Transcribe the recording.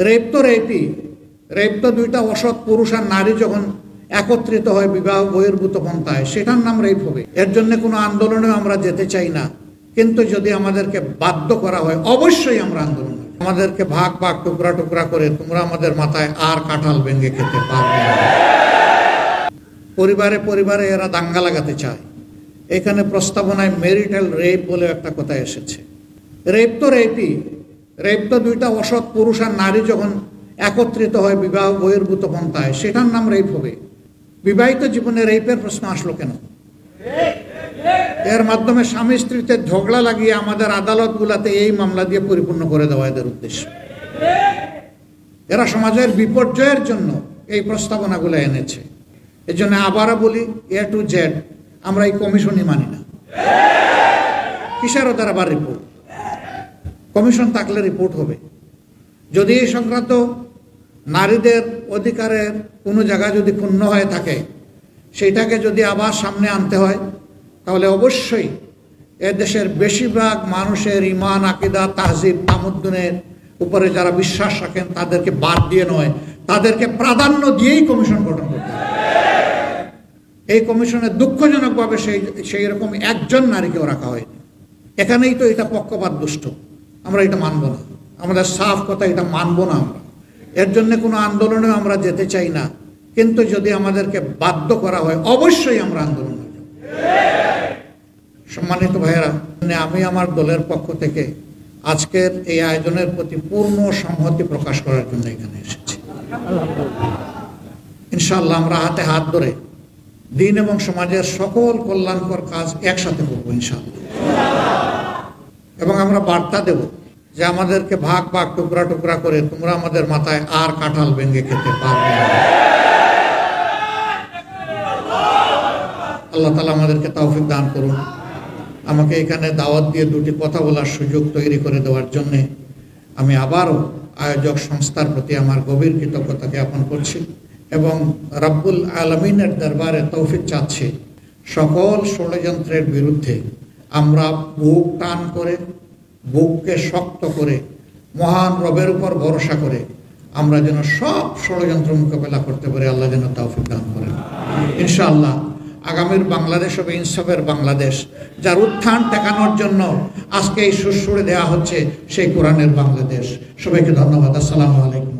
Rape তো রেপই, rape তো দুইটা অসৎ পুরুষ আর নারী যখন একত্রিত হয় বিবাহ বহির্ভূত পন্থায়, সেটার নাম রেপ হবে। এর জন্য কোনো আন্দোলনে আমরা যেতে চাই না, কিন্তু যদি আমাদেরকে বাধ্য করা হয় অবশ্যই আমরা আন্দোলন। আমাদেরকে ভাগ ভাগ টুকরা টুকরা করে তোমরা আমাদের মাথায় আর কাঁঠাল ভেঙে খেতে পারবে না। পরিবারে পরিবারে এরা দাঙ্গা লাগাতে চায়। এখানে প্রস্তাবনায় ম্যারিটাল রেপ বলে একটা কথা এসেছে। রেপ তো রেপই, রেপ তো দুইটা অসৎ পুরুষ আর নারী যখন একত্রিত হয় বিবাহ বহির্ভূত পন্থায়, সেটার নাম রেপ হবে। বিবাহিত জীবনে রেপের প্রশ্ন আসলো কেন? এর মাধ্যমে স্বামী স্ত্রীতে ঝগড়া লাগিয়ে আমাদের আদালতগুলোতে এই মামলা দিয়ে পরিপূর্ণ করে দেওয়া এদের উদ্দেশ্য। এরা সমাজের বিপর্যয়ের জন্য এই প্রস্তাবনাগুলো এনেছে। এই জন্য আবারও বলি, এ টু জেড আমরা এই কমিশনই মানি না। কিসের ওদের আবার রিপোর্ট? কমিশন থাকলে রিপোর্ট হবে। যদি এই সংক্রান্ত নারীদের অধিকারের কোনো জায়গা যদি ক্ষুণ্ণ হয়ে থাকে, সেইটাকে যদি আবার সামনে আনতে হয়, তাহলে অবশ্যই এ দেশের বেশিরভাগ মানুষের ঈমান, আকীদা, তাহজিব, তামাদ্দুনের উপরে যারা বিশ্বাস রাখেন তাদেরকে বাদ দিয়ে নয়, তাদেরকে প্রাধান্য দিয়েই কমিশন গঠন করতে হবে। এই কমিশনে দুঃখজনকভাবে সেই রকম একজন নারীকেও রাখা হয়নি। এখানেই তো এটা পক্ষপাত দুষ্ট। আমরা এটা মানব না, আমাদের সাফ কথা, এটা মানব না আমরা। এর জন্য কোনো আন্দোলনে আমরা যেতে চাই না, কিন্তু যদি আমাদেরকে বাধ্য করা হয় অবশ্যই আমরা আন্দোলন করব। সম্মানিত ভাইয়েরা, আমি আমার দলের পক্ষ থেকে আজকের এই আয়োজনের প্রতি পূর্ণ সংহতি প্রকাশ করার জন্য এখানে এসেছি। ইনশাআল্লাহ আমরা হাতে হাত ধরে দিন এবং সমাজের সকল কল্যাণকর কাজ একসাথে করবো ইনশাআল্লাহ। এবং আমরা বার্তা দেব যে আমাদেরকে ভাগ ভাগ টুকরা টুকরা করে তোমরা আমাদের মাথায় আর কাঁঠাল ভেঙে খেতে পারবে না। আল্লাহ তাআলা আমাদেরকে তৌফিক দান করুন। আমাকে এখানে দাওয়াত দিয়ে দুটি কথা বলার সুযোগ তৈরি করে দেওয়ার জন্যে আমি আবারও আয়োজক সংস্থার প্রতি আমার গভীর কৃতজ্ঞতা জ্ঞাপন করছি এবং রব্বুল আলামিনের দরবারে তৌফিক চাচ্ছি সকল ষড়যন্ত্রের বিরুদ্ধে আমরা বুক টান করে, বুককে শক্ত করে, মহান রবের উপর ভরসা করে আমরা যেন সব ষড়যন্ত্র মোকাবেলা করতে পারি। আল্লাহ যেন তৌফিক দান করেন ইনশাআল্লাহ। আগামীর বাংলাদেশ হবে ইনসাফের বাংলাদেশ, যার উত্থান ঠেকানোর জন্য আজকে এই সুরসুরে দেওয়া হচ্ছে সেই কোরআনের বাংলাদেশ। সবাইকে ধন্যবাদ। আসসালামু আলাইকুম।